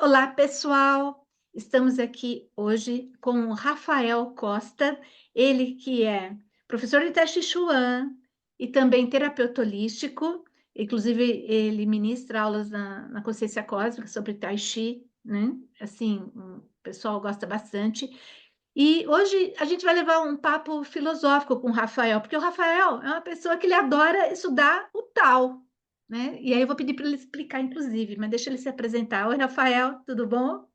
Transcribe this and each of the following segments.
Olá, pessoal! Estamos aqui hoje com o Rafael Costa, ele que é professor de Tai Chi Chuan e também terapeuta holístico, inclusive ele ministra aulas na Consciência Cósmica sobre Tai Chi, né? Assim, o pessoal gosta bastante. E hoje a gente vai levar um papo filosófico com o Rafael, porque o Rafael é uma pessoa que ele adora estudar o Tao, né? E aí eu vou pedir para ele explicar, inclusive, mas deixa ele se apresentar. Oi, Rafael, tudo bom?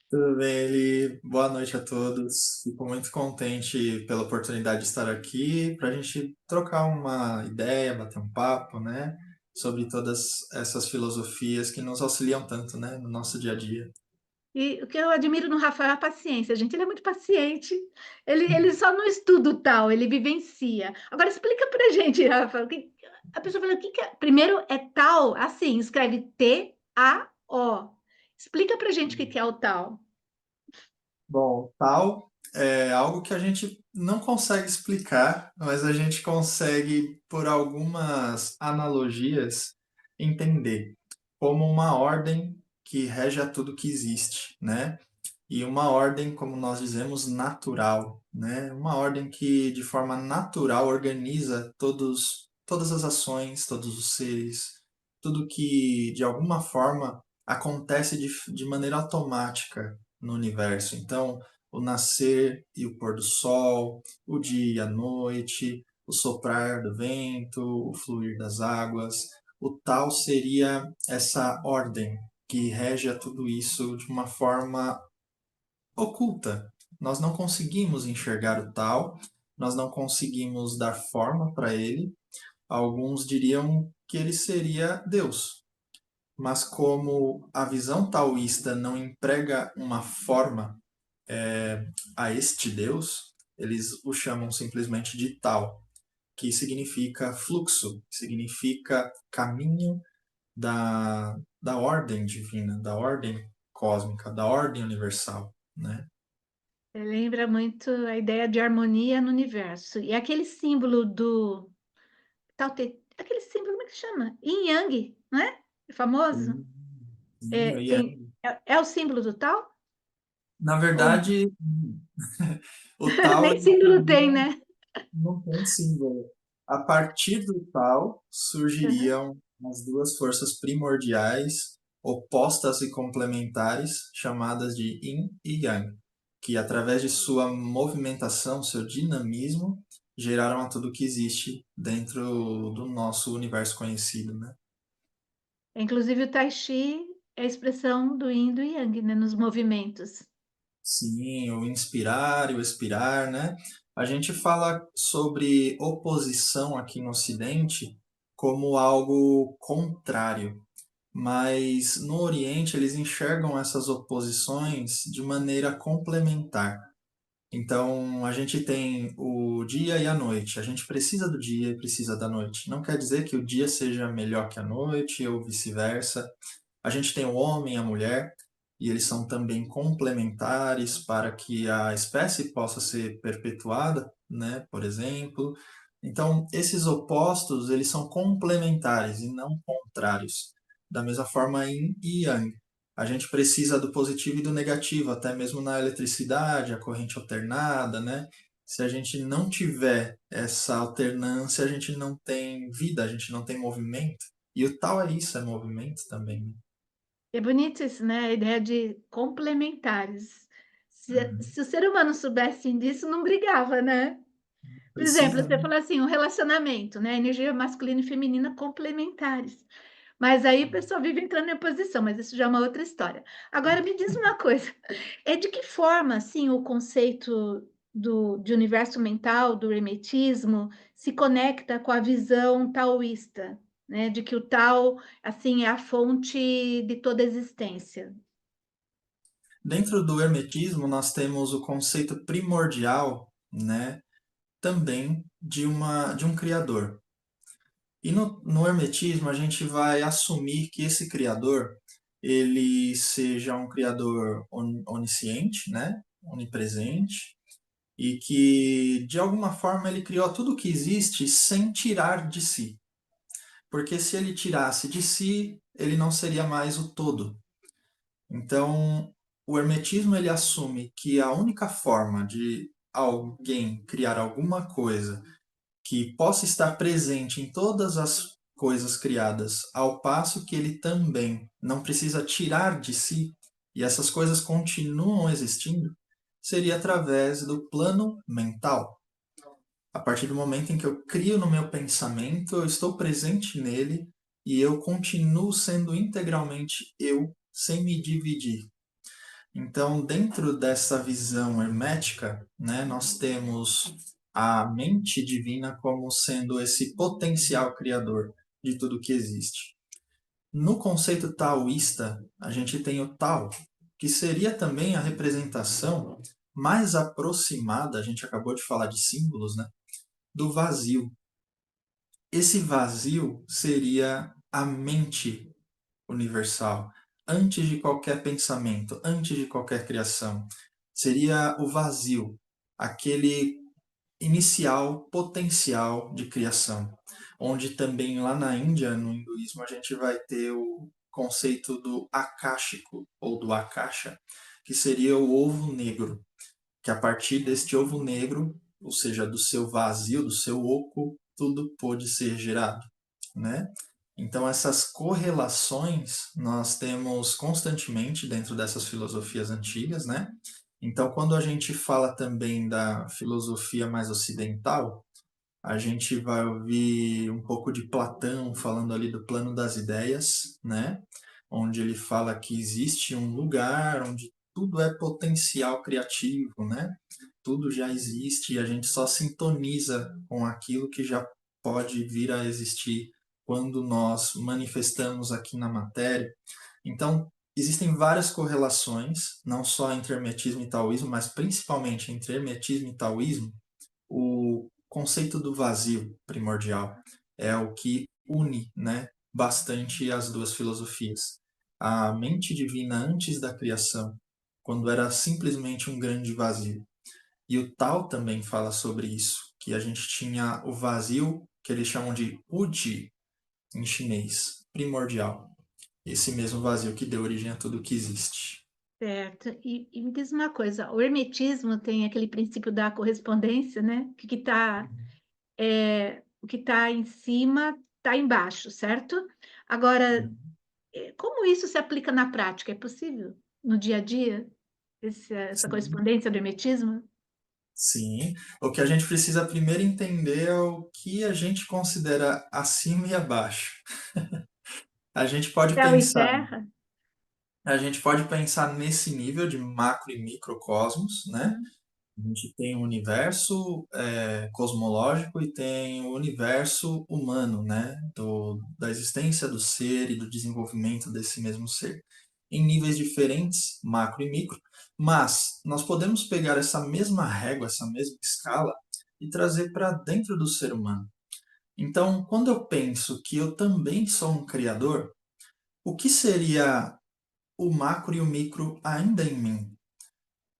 Tudo bem, Eli? Boa noite a todos. Fico muito contente pela oportunidade de estar aqui para a gente trocar uma ideia, bater um papo, né, sobre todas essas filosofias que nos auxiliam tanto, né, no nosso dia a dia. E o que eu admiro no Rafael é a paciência, gente. Ele é muito paciente. Ele só não estuda o tal, ele vivencia. Agora explica pra gente, Rafael. A pessoa fala, o que que é? Primeiro é tal, assim, escreve T-A-O. Explica pra gente o que que é o tal. Bom, tal é algo que a gente não consegue explicar, mas a gente consegue, por algumas analogias, entender como uma ordem que rege a tudo que existe, né? E uma ordem, como nós dizemos, natural, né? Uma ordem que de forma natural organiza todas as ações, todos os seres, tudo que de alguma forma acontece de maneira automática no universo. Então, o nascer e o pôr do sol, o dia e a noite, o soprar do vento, o fluir das águas, o tal seria essa ordem que rege a tudo isso de uma forma oculta. Nós não conseguimos enxergar o tal, nós não conseguimos dar forma para ele. Alguns diriam que ele seria Deus, mas como a visão taoísta não emprega uma forma a este Deus, eles o chamam simplesmente de Tao, que significa fluxo, significa caminho da ordem divina, da ordem cósmica, da ordem universal, né? Lembra muito a ideia de harmonia no universo. E aquele símbolo do tal, aquele símbolo, como é que chama? Yin Yang, não é? É famoso? Sim, eu ia. É o símbolo do tal? Na Ou não? verdade, o tal Nem ele símbolo tem, né? não tem símbolo. A partir do tal Uhum. surgiriam as duas forças primordiais, opostas e complementares, chamadas de Yin e Yang, que através de sua movimentação, seu dinamismo, geraram a tudo que existe dentro do nosso universo conhecido, né? Inclusive o Tai Chi é a expressão do Yin e do Yang, né? Nos movimentos. Sim, o inspirar e o expirar, né? A gente fala sobre oposição aqui no Ocidente como algo contrário, mas no Oriente eles enxergam essas oposições de maneira complementar. Então, a gente tem o dia e a noite. A gente precisa do dia e precisa da noite. Não quer dizer que o dia seja melhor que a noite ou vice-versa. A gente tem o homem e a mulher, e eles são também complementares para que a espécie possa ser perpetuada, né, por exemplo. Então, esses opostos, eles são complementares e não contrários. Da mesma forma, yin e yang. A gente precisa do positivo e do negativo, até mesmo na eletricidade, a corrente alternada, né? Se a gente não tiver essa alternância, a gente não tem vida, a gente não tem movimento. E o tal é isso, é movimento também, né? É bonito isso, né? A ideia de complementares. Uhum. Se o ser humano soubesse disso, não brigava, né? Por exemplo, Precisa, você né? falou assim, um relacionamento, né? Energia masculina e feminina complementares. Mas aí a pessoa vive entrando em oposição, mas isso já é uma outra história. Agora me diz uma coisa, é de que forma, assim, o conceito de universo mental, do hermetismo, se conecta com a visão taoísta, né? De que o Tao, assim, é a fonte de toda a existência. Dentro do hermetismo, nós temos o conceito primordial, né, também de um criador. E no hermetismo, a gente vai assumir que esse criador, ele seja um criador onisciente, né, onipresente, e que, de alguma forma, ele criou tudo que existe sem tirar de si. Porque se ele tirasse de si, ele não seria mais o todo. Então, o hermetismo ele assume que a única forma de alguém criar alguma coisa que possa estar presente em todas as coisas criadas, ao passo que ele também não precisa tirar de si, e essas coisas continuam existindo, seria através do plano mental. A partir do momento em que eu crio no meu pensamento, eu estou presente nele e eu continuo sendo integralmente eu, sem me dividir. Então, dentro dessa visão hermética, né, nós temos a mente divina como sendo esse potencial criador de tudo que existe. No conceito taoísta, a gente tem o Tao, que seria também a representação mais aproximada, a gente acabou de falar de símbolos, né, do vazio. Esse vazio seria a mente universal, antes de qualquer pensamento, antes de qualquer criação. Seria o vazio, aquele inicial potencial de criação, onde também lá na Índia, no hinduísmo, a gente vai ter o conceito do akáshico ou do akasha, que seria o ovo negro, que a partir deste ovo negro, ou seja, do seu vazio, do seu oco, tudo pôde ser gerado, né? Então essas correlações nós temos constantemente dentro dessas filosofias antigas, né? Então quando a gente fala também da filosofia mais ocidental, a gente vai ouvir um pouco de Platão falando ali do plano das ideias, né? Onde ele fala que existe um lugar onde tudo é potencial criativo, né? Tudo já existe e a gente só sintoniza com aquilo que já pode vir a existir quando nós manifestamos aqui na matéria. Então, existem várias correlações, não só entre hermetismo e taoísmo, mas principalmente entre hermetismo e taoísmo. O conceito do vazio primordial é o que une, né, bastante as duas filosofias. A mente divina antes da criação, quando era simplesmente um grande vazio. E o Tao também fala sobre isso, que a gente tinha o vazio, que eles chamam de Uji em chinês, primordial. Esse mesmo vazio que deu origem a tudo que existe. Certo. E me diz uma coisa, o hermetismo tem aquele princípio da correspondência, né? Que está o que está em cima está embaixo, certo? Agora, como isso se aplica na prática? É possível no dia a dia essa Sim. correspondência do hermetismo? Sim, o que a gente precisa primeiro entender é o que a gente considera acima e abaixo. A gente pode Céu e pensar, terra? a gente pode pensar nesse nível de macro e microcosmos, né? Hum. A gente tem o universo cosmológico e tem o universo humano, né? Da existência do ser e do desenvolvimento desse mesmo ser. Em níveis diferentes, macro e micro, mas nós podemos pegar essa mesma régua, essa mesma escala e trazer para dentro do ser humano. Então, quando eu penso que eu também sou um criador, o que seria o macro e o micro ainda em mim?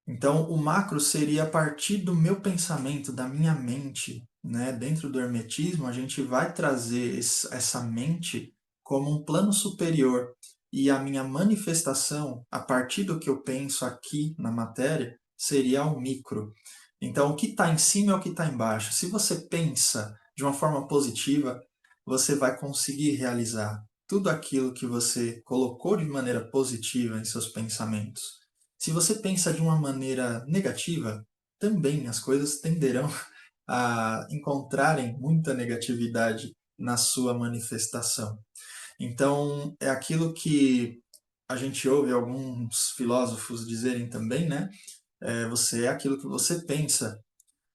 Então, o macro seria a partir do meu pensamento, da minha mente, né? Dentro do hermetismo, a gente vai trazer essa mente como um plano superior e a minha manifestação, a partir do que eu penso aqui na matéria, seria o micro. Então, o que está em cima é o que está embaixo. Se você pensa de uma forma positiva, você vai conseguir realizar tudo aquilo que você colocou de maneira positiva em seus pensamentos. Se você pensa de uma maneira negativa, também as coisas tenderão a encontrarem muita negatividade na sua manifestação. Então, é aquilo que a gente ouve alguns filósofos dizerem também, né? Você é aquilo que você pensa.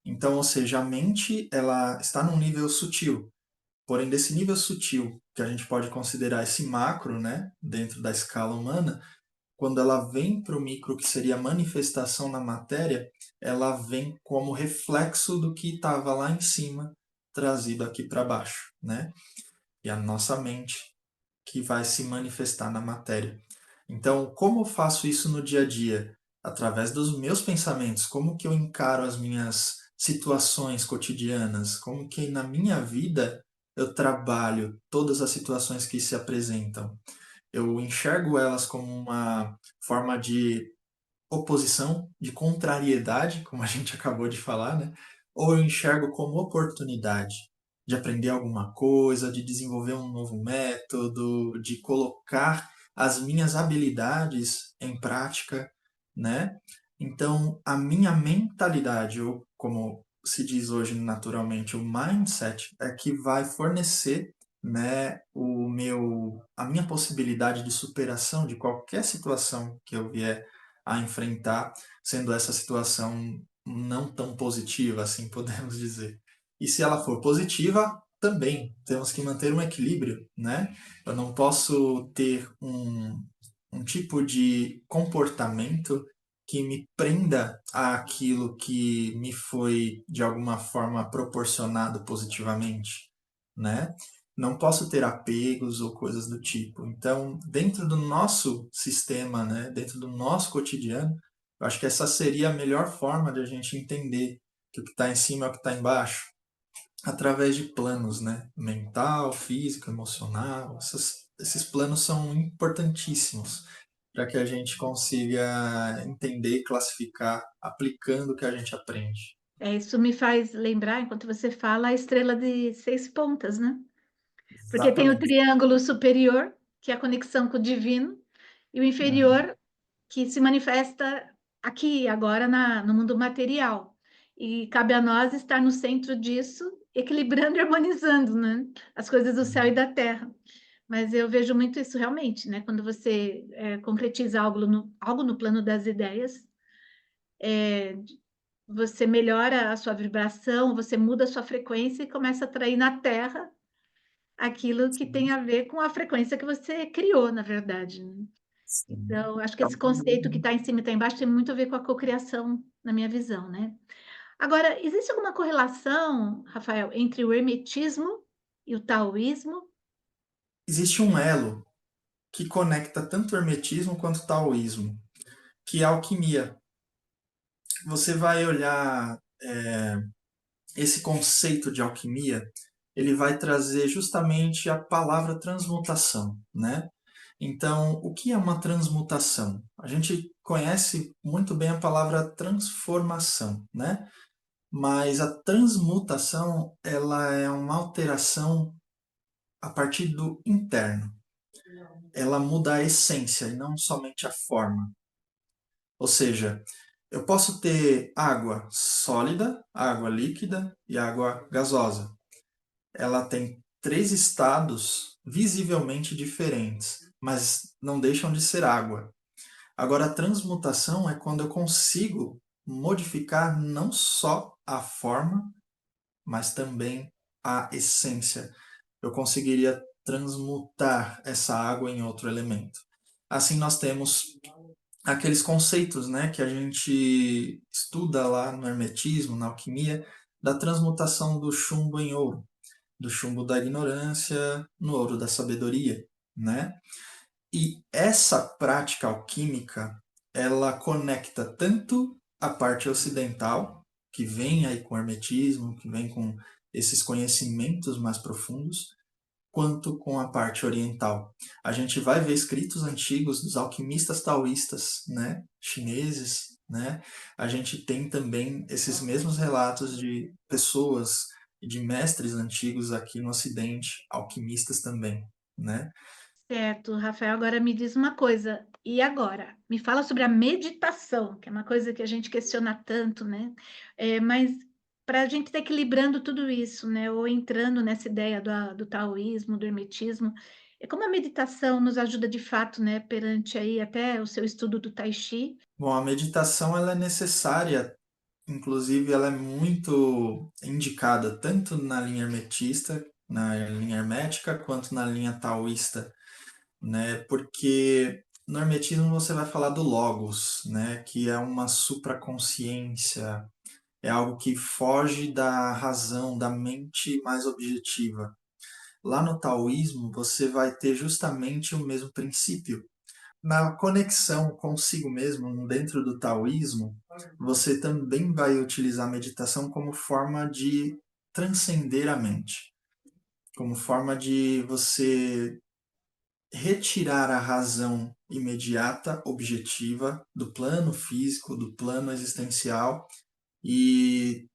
Então, ou seja, a mente ela está num nível sutil. Porém, desse nível sutil, que a gente pode considerar esse macro, né, dentro da escala humana, quando ela vem para o micro, que seria a manifestação na matéria, ela vem como reflexo do que estava lá em cima, trazido aqui para baixo, né? E a nossa mente que vai se manifestar na matéria. Então, como eu faço isso no dia a dia? Através dos meus pensamentos, como que eu encaro as minhas situações cotidianas, como que na minha vida eu trabalho todas as situações que se apresentam. Eu enxergo elas como uma forma de oposição, de contrariedade, como a gente acabou de falar, né? Ou eu enxergo como oportunidade de aprender alguma coisa, de desenvolver um novo método, de colocar as minhas habilidades em prática, né? Então, a minha mentalidade, ou como se diz hoje naturalmente, o mindset, é que vai fornecer, né, a minha possibilidade de superação de qualquer situação que eu vier a enfrentar, sendo essa situação não tão positiva, assim podemos dizer. E se ela for positiva, também temos que manter um equilíbrio, né? Eu não posso ter um tipo de comportamento que me prenda àquilo que me foi de alguma forma proporcionado positivamente, né? Não posso ter apegos ou coisas do tipo. Então, dentro do nosso sistema, né, dentro do nosso cotidiano, eu acho que essa seria a melhor forma de a gente entender que o que está em cima é o que está embaixo, através de planos, né? Mental, físico, emocional. Esses planos são importantíssimos para que a gente consiga entender e classificar aplicando o que a gente aprende. Isso me faz lembrar, enquanto você fala, a estrela de 6 pontas, né? Porque tem o Exatamente. triângulo superior, que é a conexão com o divino, e o Uhum. inferior, que se manifesta aqui, agora, no mundo material. E cabe a nós estar no centro disso, equilibrando e harmonizando, né? As coisas do céu e da terra. Mas eu vejo muito isso realmente, né? Quando você concretiza algo no plano das ideias, você melhora a sua vibração, você muda a sua frequência e começa a atrair na Terra aquilo que tem Sim, a ver com a frequência que você criou, na verdade, né? sim. Então, acho que esse conceito que Então, está em cima e está embaixo tem muito a ver com a cocriação, na minha visão, né? Agora, existe alguma correlação, Rafael, entre o hermetismo e o taoísmo? existe um elo que conecta tanto o hermetismo quanto o taoísmo, que é a alquimia. Você vai olhar esse conceito de alquimia, ele vai trazer justamente a palavra transmutação, né? Então, o que é uma transmutação? A gente conhece muito bem a palavra transformação, né? Mas a transmutação, ela é uma alteração a partir do interno. Ela muda a essência e não somente a forma. Ou seja, eu posso ter água sólida, água líquida e água gasosa. Ela tem três estados visivelmente diferentes, mas não deixam de ser água. Agora, a transmutação é quando eu consigo modificar não só a forma, mas também a essência. Eu conseguiria transmutar essa água em outro elemento. Assim, nós temos aqueles conceitos, né, que a gente estuda lá no hermetismo, na alquimia, da transmutação do chumbo em ouro, do chumbo da ignorância no ouro da sabedoria, né? E essa prática alquímica, ela conecta tanto a parte ocidental, que vem aí com o hermetismo, que vem com esses conhecimentos mais profundos, quanto com a parte oriental. A gente vai ver escritos antigos dos alquimistas taoístas, né, chineses, né? A gente tem também esses mesmos relatos de pessoas e de mestres antigos aqui no Ocidente, alquimistas também, né? Certo, Rafael, agora me diz uma coisa. E agora? Me fala sobre a meditação, que é uma coisa que a gente questiona tanto, né? Mas para a gente estar equilibrando tudo isso, né? Ou entrando nessa ideia do taoísmo, do hermetismo, é como a meditação nos ajuda de fato, né? Perante aí até o seu estudo do Tai Chi. Bom, a meditação ela é necessária, inclusive ela é muito indicada tanto na linha hermetista, na linha hermética, quanto na linha taoísta, né? Porque no hermetismo você vai falar do logos, né? Que é uma supraconsciência, é algo que foge da razão, da mente mais objetiva. Lá no taoísmo você vai ter justamente o mesmo princípio. Na conexão consigo mesmo, dentro do taoísmo, você também vai utilizar a meditação como forma de transcender a mente, como forma de você retirar a razão imediata, objetiva, do plano físico, do plano existencial e,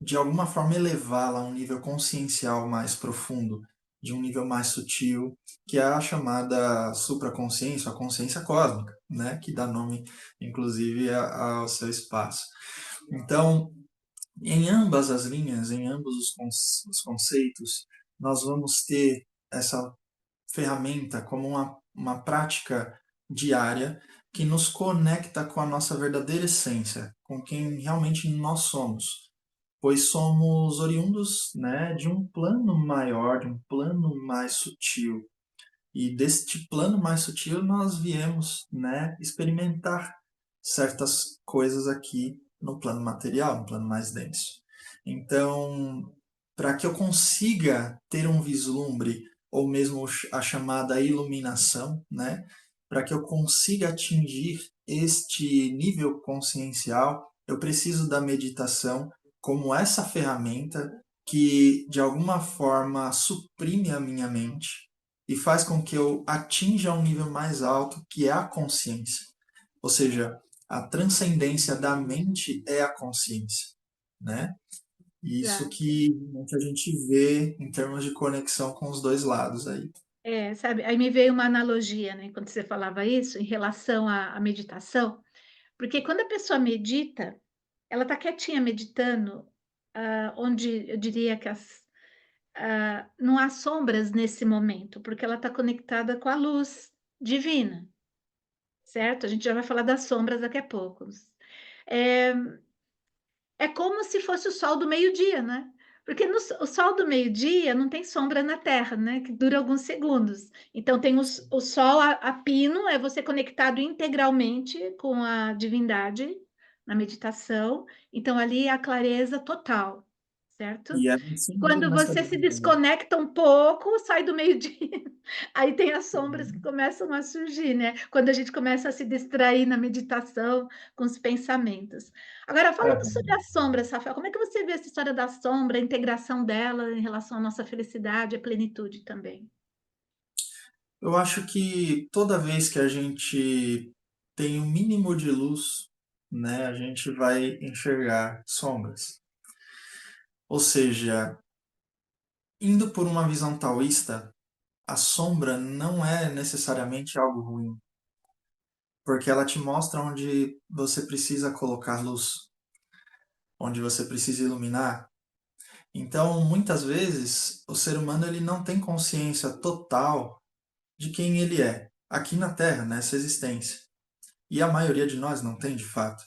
de alguma forma, elevá-la a um nível consciencial mais profundo, de um nível mais sutil, que é a chamada supraconsciência, a consciência cósmica, né? Que dá nome, inclusive, ao seu espaço. Então, em ambas as linhas, em ambos os conceitos, nós vamos ter essa ferramenta como uma prática diária que nos conecta com a nossa verdadeira essência, com quem realmente nós somos, pois somos oriundos, né, de um plano maior, de um plano mais sutil. E deste plano mais sutil nós viemos, né, experimentar certas coisas aqui no plano material, no plano mais denso. Então, para que eu consiga ter um vislumbre, ou mesmo a chamada iluminação, né, para que eu consiga atingir este nível consciencial, eu preciso da meditação como essa ferramenta que, de alguma forma, suprime a minha mente e faz com que eu atinja um nível mais alto, que é a consciência. Ou seja, a transcendência da mente é a consciência, né? E isso Já. que a gente vê em termos de conexão com os dois lados aí. É, sabe, aí me veio uma analogia, né, quando você falava isso, em relação à meditação, porque quando a pessoa medita, ela está quietinha meditando, onde eu diria que não há sombras nesse momento, porque ela está conectada com a luz divina, certo? A gente já vai falar das sombras daqui a pouco. É, é como se fosse o sol do meio-dia, né? Porque o sol do meio-dia não tem sombra na Terra, né? Que dura alguns segundos. Então tem o sol a pino, é você conectado integralmente com a divindade na meditação. Então ali é a clareza total, certo? E é E acima de quando nossa você se divindade. desconecta um pouco, sai do meio-dia. Aí tem as sombras que começam a surgir, né? Quando a gente começa a se distrair na meditação com os pensamentos. Agora, falando sobre Uhum. as sombras, Rafael, como é que você vê essa história da sombra, a integração dela em relação à nossa felicidade, à plenitude também? Eu acho que toda vez que a gente tem um mínimo de luz, né, a gente vai enxergar sombras. Ou seja, indo por uma visão taoísta, a sombra não é necessariamente algo ruim, porque ela te mostra onde você precisa colocar luz, onde você precisa iluminar. Então, muitas vezes, o ser humano ele não tem consciência total de quem ele é, aqui na Terra, nessa existência. E a maioria de nós não tem, de fato.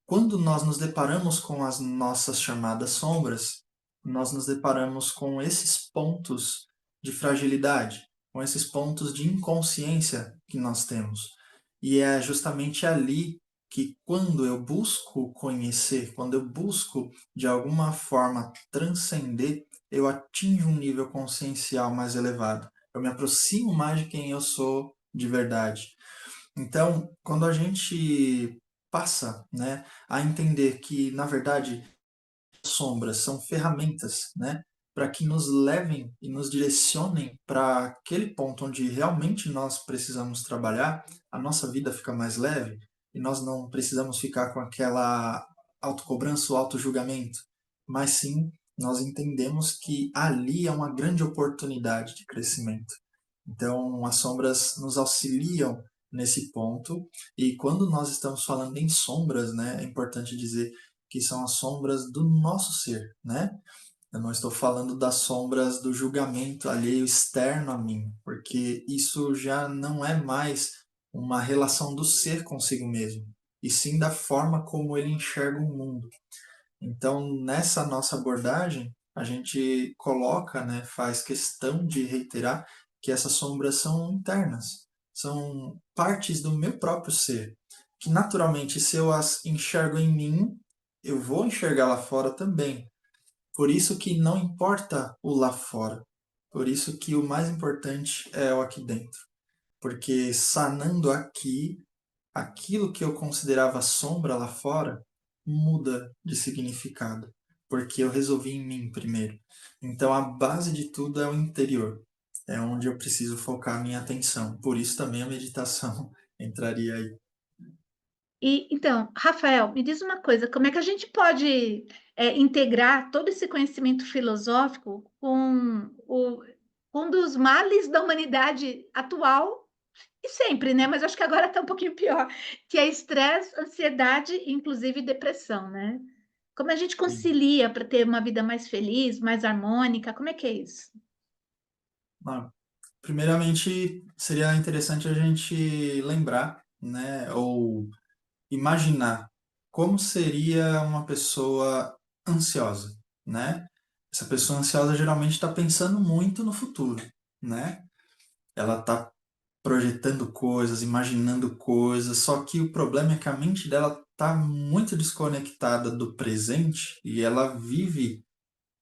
Quando nós nos deparamos com as nossas chamadas sombras, nós nos deparamos com esses pontos de fragilidade, com esses pontos de inconsciência que nós temos. E é justamente ali que, quando eu busco conhecer, quando eu busco de alguma forma transcender, eu atinjo um nível consciencial mais elevado. Eu me aproximo mais de quem eu sou de verdade. Então, quando a gente passa, né, a entender que, na verdade, sombras são ferramentas, né, para que nos levem e nos direcionem para aquele ponto onde realmente nós precisamos trabalhar, a nossa vida fica mais leve e nós não precisamos ficar com aquela autocobrança ou autojulgamento, mas sim nós entendemos que ali é uma grande oportunidade de crescimento. Então, as sombras nos auxiliam nesse ponto. E quando nós estamos falando em sombras, né, é importante dizer que são as sombras do nosso ser, né? Eu não estou falando das sombras do julgamento alheio externo a mim, porque isso já não é mais uma relação do ser consigo mesmo, e sim da forma como ele enxerga o mundo. Então, nessa nossa abordagem, a gente coloca, né, faz questão de reiterar que essas sombras são internas, são partes do meu próprio ser, que naturalmente, se eu as enxergo em mim, eu vou enxergar lá fora também. Por isso que não importa o lá fora, por isso que o mais importante é o aqui dentro, porque sanando aqui, aquilo que eu considerava sombra lá fora muda de significado, porque eu resolvi em mim primeiro. Então a base de tudo é o interior. É onde eu preciso focar a minha atenção. Por isso também a meditação entraria aí. E então, Rafael, me diz uma coisa, como é que a gente pode, integrar todo esse conhecimento filosófico com um dos males da humanidade atual e sempre, né, mas acho que agora está um pouquinho pior, que é estresse, ansiedade e inclusive depressão, né. Como a gente Sim. concilia para ter uma vida mais feliz, mais harmônica, como é que é isso? Ah, primeiramente, seria interessante a gente lembrar, né, ou imaginar como seria uma pessoa ansiosa, né? Essa pessoa ansiosa geralmente está pensando muito no futuro, né? Ela está projetando coisas, imaginando coisas, só que o problema é que a mente dela está muito desconectada do presente e ela vive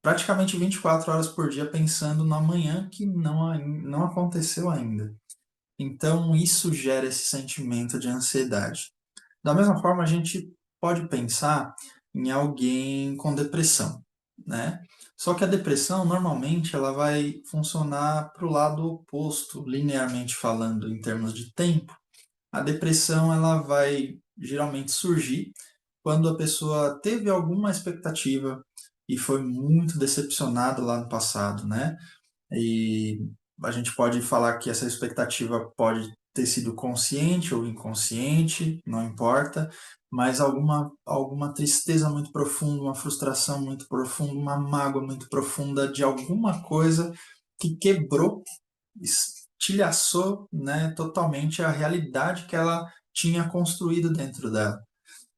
praticamente 24 horas por dia pensando no amanhã que não aconteceu ainda. Então, isso gera esse sentimento de ansiedade. Da mesma forma, a gente pode pensar em alguém com depressão, né? Só que a depressão, normalmente, ela vai funcionar para o lado oposto, linearmente falando, em termos de tempo. A depressão, ela vai geralmente surgir quando a pessoa teve alguma expectativa e foi muito decepcionada lá no passado, né? E a gente pode falar que essa expectativa pode ter sido consciente ou inconsciente, não importa, mas alguma tristeza muito profunda, uma frustração muito profunda, uma mágoa muito profunda de alguma coisa que quebrou, estilhaçou, né, totalmente a realidade que ela tinha construído dentro dela.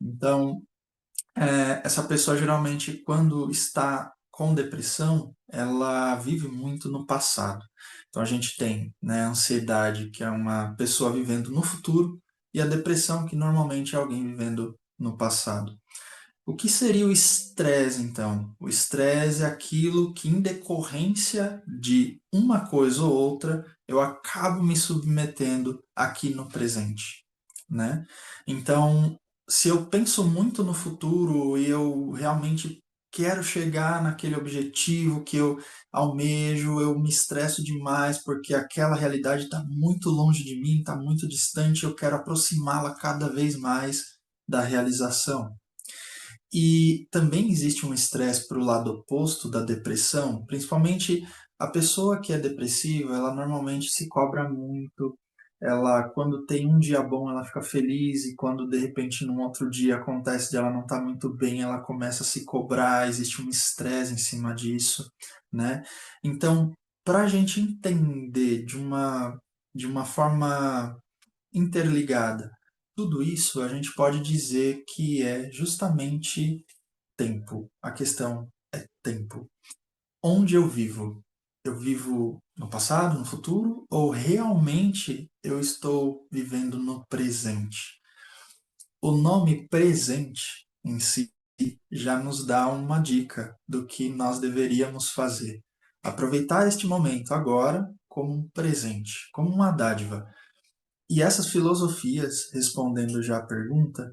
Então, essa pessoa geralmente, quando está com depressão, ela vive muito no passado. Então a gente tem, né, a ansiedade, que é uma pessoa vivendo no futuro, e a depressão, que normalmente é alguém vivendo no passado. O que seria o estresse, então? O estresse é aquilo que, em decorrência de uma coisa ou outra, eu acabo me submetendo aqui no presente, né? Então, se eu penso muito no futuro e eu realmente quero chegar naquele objetivo que eu almejo, eu me estresso demais porque aquela realidade está muito longe de mim, está muito distante, eu quero aproximá-la cada vez mais da realização. E também existe um estresse para o lado oposto da depressão, principalmente a pessoa que é depressiva, ela normalmente se cobra muito. Ela, quando tem um dia bom, ela fica feliz, e quando de repente num outro dia acontece de ela não estar muito bem, ela começa a se cobrar, existe um estresse em cima disso, né? Então, para a gente entender de uma forma interligada. Tudo isso a gente pode dizer que é justamente tempo. A questão é tempo. Onde eu vivo? Eu vivo no passado, no futuro, ou realmente eu estou vivendo no presente? O nome presente em si já nos dá uma dica do que nós deveríamos fazer. Aproveitar este momento agora como um presente, como uma dádiva. E essas filosofias, respondendo já a pergunta,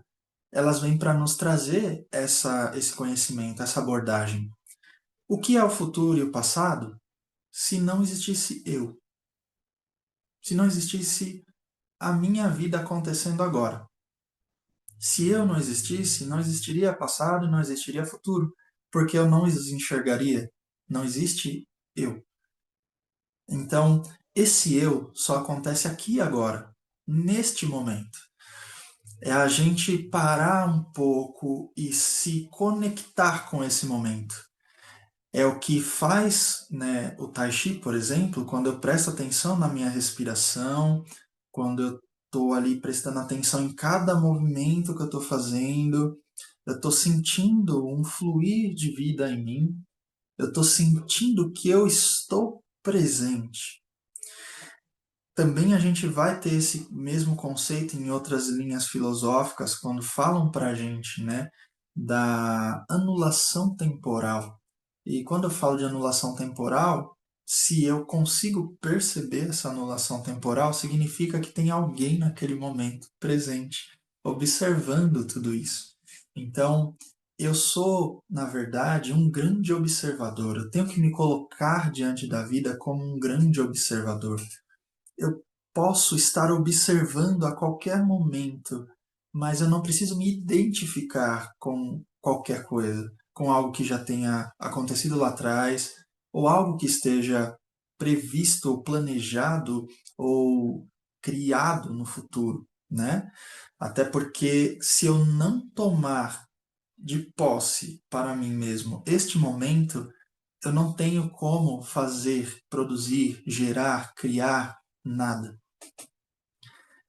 elas vêm para nos trazer esse conhecimento, essa abordagem. O que é o futuro e o passado se não existisse eu? Se não existisse a minha vida acontecendo agora? Se eu não existisse, não existiria passado e não existiria futuro, porque eu não os enxergaria. Não existe eu. Então, esse eu só acontece aqui e agora, neste momento. É a gente parar um pouco e se conectar com esse momento. É o que faz, né, o Tai Chi, por exemplo, quando eu presto atenção na minha respiração, quando eu estou ali prestando atenção em cada movimento que eu estou fazendo, eu estou sentindo um fluir de vida em mim, eu estou sentindo que eu estou presente. Também a gente vai ter esse mesmo conceito em outras linhas filosóficas quando falam para a gente, né, da anulação temporal. E quando eu falo de anulação temporal, se eu consigo perceber essa anulação temporal, significa que tem alguém naquele momento presente, observando tudo isso. Então, eu sou, na verdade, um grande observador. Eu tenho que me colocar diante da vida como um grande observador. Eu posso estar observando a qualquer momento, mas eu não preciso me identificar com qualquer coisa, com algo que já tenha acontecido lá atrás, ou algo que esteja previsto ou planejado ou criado no futuro, né? Até porque se eu não tomar de posse para mim mesmo este momento, eu não tenho como fazer, produzir, gerar, criar nada.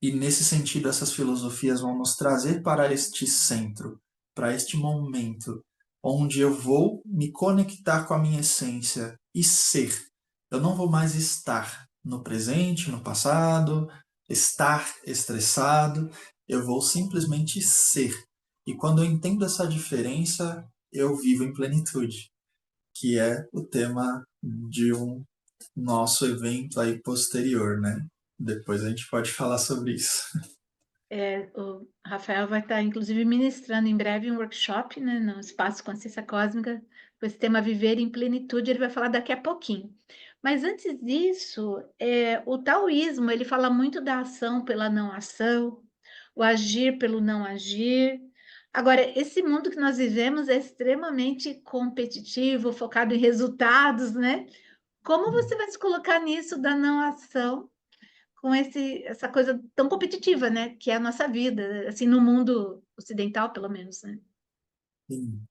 E nesse sentido, essas filosofias vão nos trazer para este centro, para este momento, onde eu vou me conectar com a minha essência e ser. Eu não vou mais estar no presente, no passado, estar estressado, eu vou simplesmente ser. E quando eu entendo essa diferença, eu vivo em plenitude, que é o tema de um nosso evento aí posterior, né? Depois a gente pode falar sobre isso. O Rafael vai estar, inclusive, ministrando em breve um workshop, né, no Espaço Consciência Cósmica, com esse tema Viver em Plenitude, ele vai falar daqui a pouquinho. Mas antes disso, o taoísmo, ele fala muito da ação pela não ação, o agir pelo não agir. Agora, esse mundo que nós vivemos é extremamente competitivo, focado em resultados, né? Como você vai se colocar nisso da não ação com essa coisa tão competitiva, né, que é a nossa vida, assim, no mundo ocidental, pelo menos, né? Sim.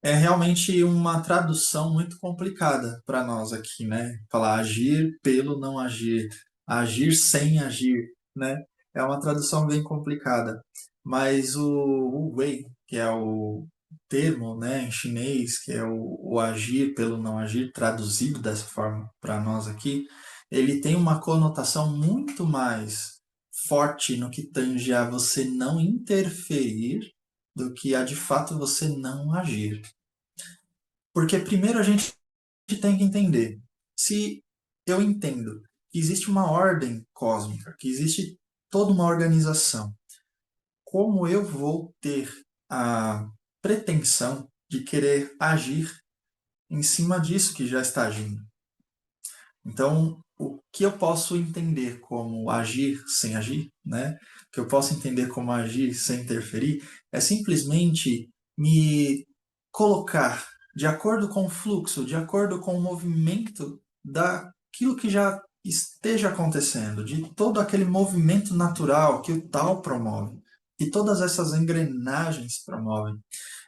É realmente uma tradução muito complicada para nós aqui, né? Falar agir pelo não agir, agir sem agir, né? É uma tradução bem complicada. Mas o Wei, que é o termo, né, em chinês, que é o agir pelo não agir, traduzido dessa forma para nós aqui, ele tem uma conotação muito mais forte no que tange a você não interferir do que a de fato você não agir. Porque primeiro a gente tem que entender. Se eu entendo que existe uma ordem cósmica, que existe toda uma organização, como eu vou ter a pretensão de querer agir em cima disso que já está agindo? Então, o que eu posso entender como agir sem agir, né? O que eu posso entender como agir sem interferir, é simplesmente me colocar de acordo com o fluxo, de acordo com o movimento daquilo que já esteja acontecendo, de todo aquele movimento natural que o Tao promove, que todas essas engrenagens promovem.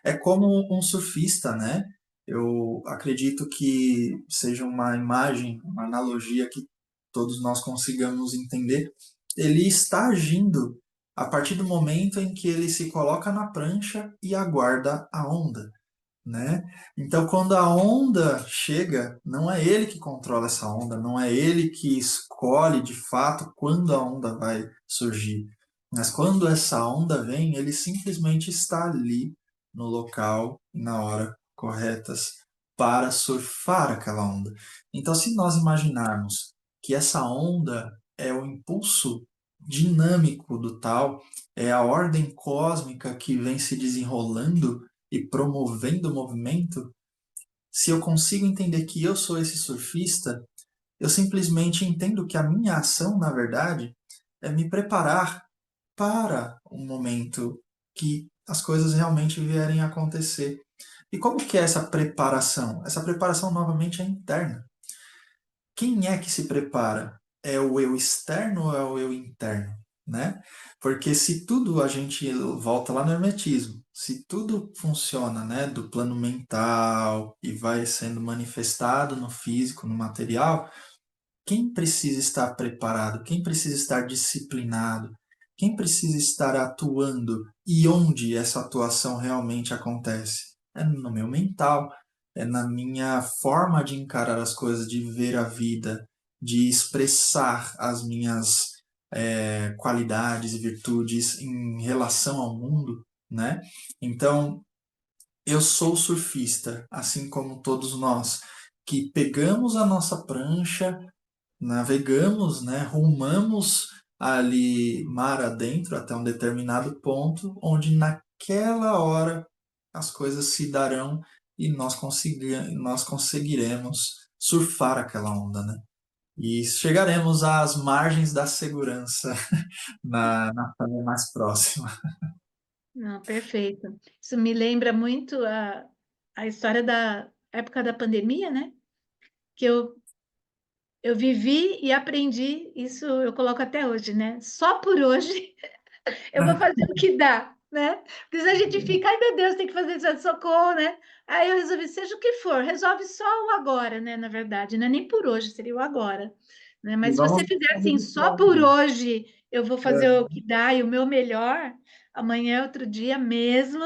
É como um surfista, né? Eu acredito que seja uma imagem, uma analogia que todos nós consigamos entender. Ele está agindo a partir do momento em que ele se coloca na prancha e aguarda a onda, né? Então, quando a onda chega, não é ele que controla essa onda, não é ele que escolhe de fato quando a onda vai surgir. Mas quando essa onda vem, ele simplesmente está ali no local e na hora corretas para surfar aquela onda. Então, se nós imaginarmos que essa onda é o impulso dinâmico do tal, é a ordem cósmica que vem se desenrolando e promovendo o movimento, se eu consigo entender que eu sou esse surfista, eu simplesmente entendo que a minha ação, na verdade, é me preparar para um momento que as coisas realmente vierem a acontecer. E como que é essa preparação? Essa preparação, novamente, é interna. Quem é que se prepara? É o eu externo ou é o eu interno, né? Porque se tudo a gente volta lá no hermetismo, se tudo funciona, né, do plano mental e vai sendo manifestado no físico, no material, quem precisa estar preparado? Quem precisa estar disciplinado? Quem precisa estar atuando e onde essa atuação realmente acontece? É no meu mental, é na minha forma de encarar as coisas, de ver a vida, de expressar as minhas qualidades e virtudes em relação ao mundo, né? Então, eu sou surfista, assim como todos nós, que pegamos a nossa prancha, navegamos, né, rumamos ali mar adentro até um determinado ponto, onde naquela hora as coisas se darão e nós conseguiremos surfar aquela onda, né? E chegaremos às margens da segurança na praia mais próxima. Não, perfeito. Isso me lembra muito a história da época da pandemia, né? Que eu vivi e aprendi, isso eu coloco até hoje, né? Só por hoje eu vou fazer o que dá, né? Porque se a gente fica, ai meu Deus, tem que fazer isso de socorro, né? Aí eu resolvi, seja o que for, resolve só o agora, né? Na verdade, não é nem por hoje, seria o agora, né? E Mas se você vamos fizer deixar assim, só registrado, por né? hoje eu vou fazer o que dá e o meu melhor, amanhã é outro dia mesmo,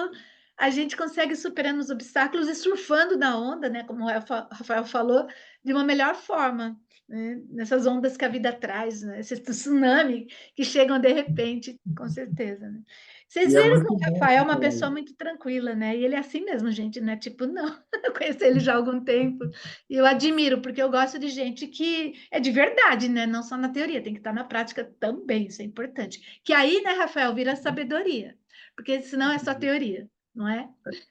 a gente consegue superando os obstáculos e surfando na onda, né? Como o Rafael falou, de uma melhor forma, né? Nessas ondas que a vida traz, né? Esse tsunami que chegam de repente, com certeza, né? Vocês E é viram que muito o bom Rafael é você uma falar pessoa isso. muito tranquila, né? E ele é assim mesmo, gente, não é tipo, não. Eu conheço ele já há algum tempo e eu admiro, porque eu gosto de gente que é de verdade, né? Não só na teoria, tem que estar na prática também, isso é importante. Que aí, né, Rafael, vira sabedoria, porque senão é só teoria, não é? A gente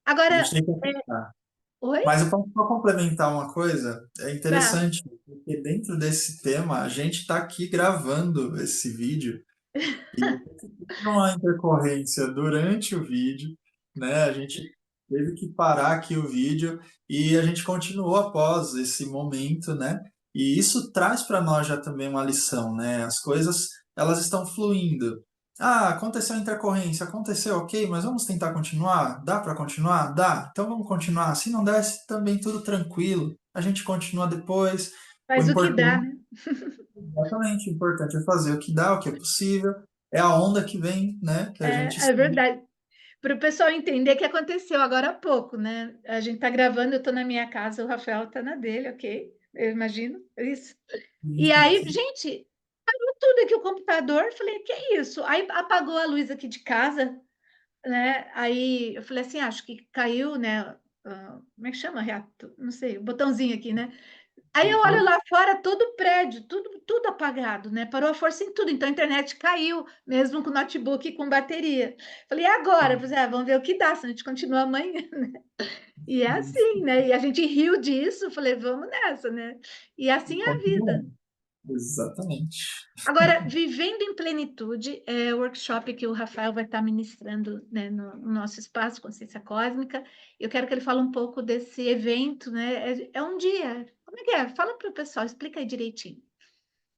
Agora, tem que aceitar. oi? Mas eu posso só complementar uma coisa? É Tá. interessante, porque dentro desse tema, a gente está aqui gravando esse vídeo e uma intercorrência durante o vídeo, né? A gente teve que parar aqui o vídeo e a gente continuou após esse momento, né? E isso traz para nós já também uma lição, né? As coisas, elas estão fluindo. Ah, aconteceu a intercorrência, aconteceu, ok, mas vamos tentar continuar? Dá para continuar? Dá. Então vamos continuar. Se não der, também tudo tranquilo. A gente continua depois. O Faz o que dá, importante, né? exatamente, o importante é fazer o que dá, o que é possível. É a onda que vem, né? Que a gente É verdade. Para o pessoal entender o que aconteceu agora há pouco, né? A gente está gravando, eu estou na minha casa, o Rafael está na dele, ok? Eu imagino isso. E aí, gente, parou tudo aqui o computador. Falei, que é isso? Aí apagou a luz aqui de casa, né? Aí eu falei assim, acho que caiu, né? Como é que chama? Reato? Não sei, o botãozinho aqui, né? Aí eu olho Extintor. lá fora, todo o prédio, tudo apagado, né? Parou a força em tudo, então a internet caiu, mesmo com o notebook e com bateria. Falei, e agora? Eu falei, vamos ver o que dá, se a gente continua amanhã. E é assim, né? E a gente riu disso, falei, vamos nessa, né? E assim é a vida. Continuando. Exatamente. Agora, vivendo em plenitude, é o workshop que o Rafael vai estar ministrando, né, no nosso espaço Consciência Cósmica. Eu quero que ele fale um pouco desse evento, né? É um dia. Como é que é? Fala para o pessoal, explica aí direitinho.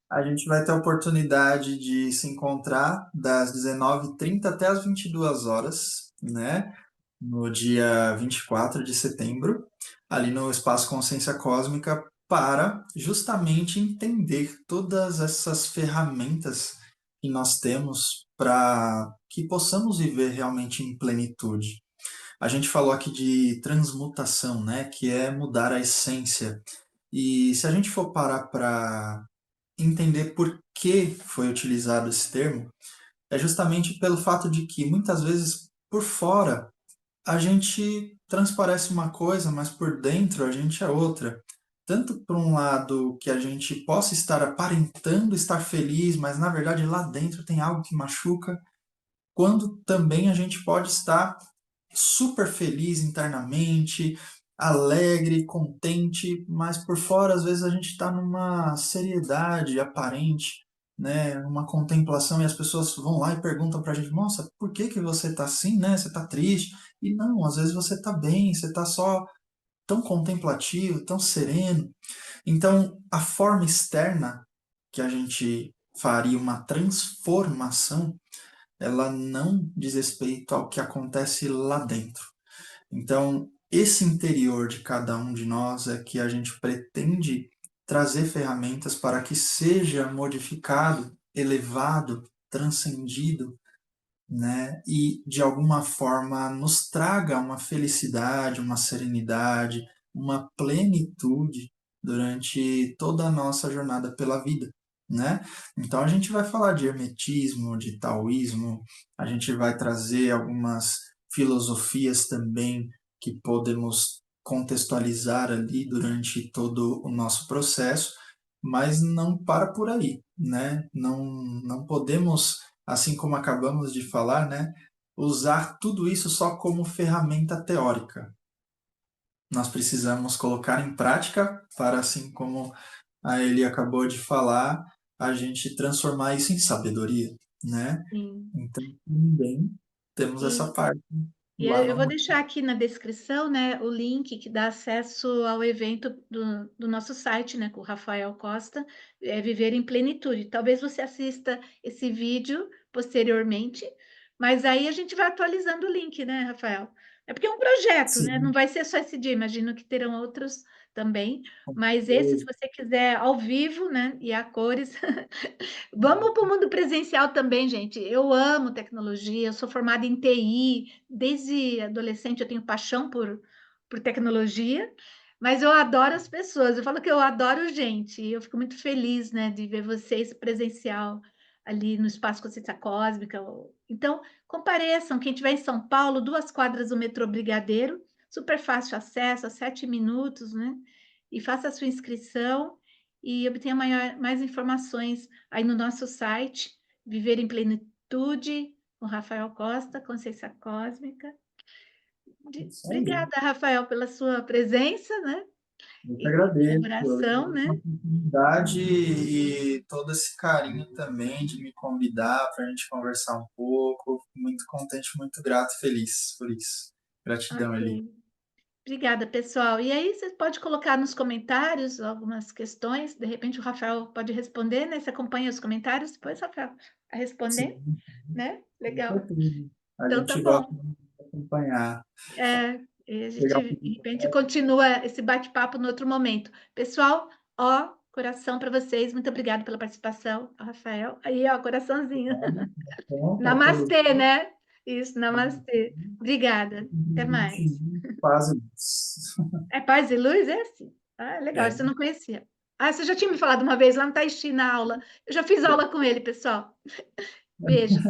A gente vai ter a oportunidade de se encontrar das 19h30 até as 22 horas, né? No dia 24 de setembro, ali no Espaço Consciência Cósmica, para justamente entender todas essas ferramentas que nós temos para que possamos viver realmente em plenitude. A gente falou aqui de transmutação, né? Que é mudar a essência. E se a gente for parar para entender por que foi utilizado esse termo, é justamente pelo fato de que muitas vezes por fora a gente transparece uma coisa, mas por dentro a gente é outra. Tanto por um lado que a gente possa estar aparentando estar feliz, mas na verdade lá dentro tem algo que machuca, quando também a gente pode estar super feliz internamente, alegre, contente, mas por fora às vezes a gente está numa seriedade aparente, né, uma contemplação e as pessoas vão lá e perguntam para a gente, nossa, por que que você está assim, né? Você está triste? E não, às vezes você está bem, você está só tão contemplativo, tão sereno. Então, a forma externa que a gente faria uma transformação, ela não diz respeito ao que acontece lá dentro. Então, esse interior de cada um de nós é que a gente pretende trazer ferramentas para que seja modificado, elevado, transcendido, né? E de alguma forma nos traga uma felicidade, uma serenidade, uma plenitude durante toda a nossa jornada pela vida, né? Então a gente vai falar de hermetismo, de taoísmo, a gente vai trazer algumas filosofias também que podemos contextualizar ali durante todo o nosso processo, mas não para por aí, né? Não podemos, assim como acabamos de falar, né? usar tudo isso só como ferramenta teórica. Nós precisamos colocar em prática para, assim como a Eli acabou de falar, a gente transformar isso em sabedoria, né? Sim. Então, também temos essa E parte E lá eu vou no... deixar aqui na descrição, né, o link que dá acesso ao evento do nosso site, né, com o Rafael Costa, Viver em Plenitude. Talvez você assista esse vídeo posteriormente, mas aí a gente vai atualizando o link, né, Rafael? É porque é um projeto, né? Não Sim, vai ser só esse dia, imagino que terão outros também, com mas esse, se certeza. você quiser ao vivo, né, e a cores, vamos para o mundo presencial também, gente. Eu amo tecnologia, eu sou formada em TI, desde adolescente eu tenho paixão por tecnologia, mas eu adoro as pessoas. Eu falo que eu adoro gente, e eu fico muito feliz, né, de ver vocês presencial ali no Espaço Consciência Cósmica. Então, compareçam, quem estiver em São Paulo, 2 quadras do metrô Brigadeiro, super fácil acesso, a 7 minutos, né? E faça a sua inscrição e obtenha mais informações aí no nosso site, Viver em Plenitude, com Rafael Costa, Consciência Cósmica. Isso aí. Obrigada, Rafael, pela sua presença, né? Eu que E agradeço, eu colaboração, agradeço a né? oportunidade e todo esse carinho também de me convidar para a gente conversar um pouco. Fico muito contente, muito grato e feliz por isso. Gratidão, Eli. Ok. Obrigada, pessoal. E aí, você pode colocar nos comentários algumas questões, de repente o Rafael pode responder, né? Você acompanha os comentários depois, Rafael, a responder, Sim, né? com Legal. certeza. A Então, tá gente gosta bom. de acompanhar. E a gente, Legal. de repente, continua esse bate-papo no outro momento. Pessoal, ó, coração para vocês. Muito obrigada pela participação, Rafael. Aí, ó, coraçãozinho. Bom, para todos. Namastê, né? Isso, namastê. Obrigada. Até mais. Paz. É paz e luz? É assim. Ah, legal, É. isso eu não conhecia. Ah, você já tinha me falado uma vez lá no Taixi, na aula. Eu já fiz aula com ele, pessoal. Beijos.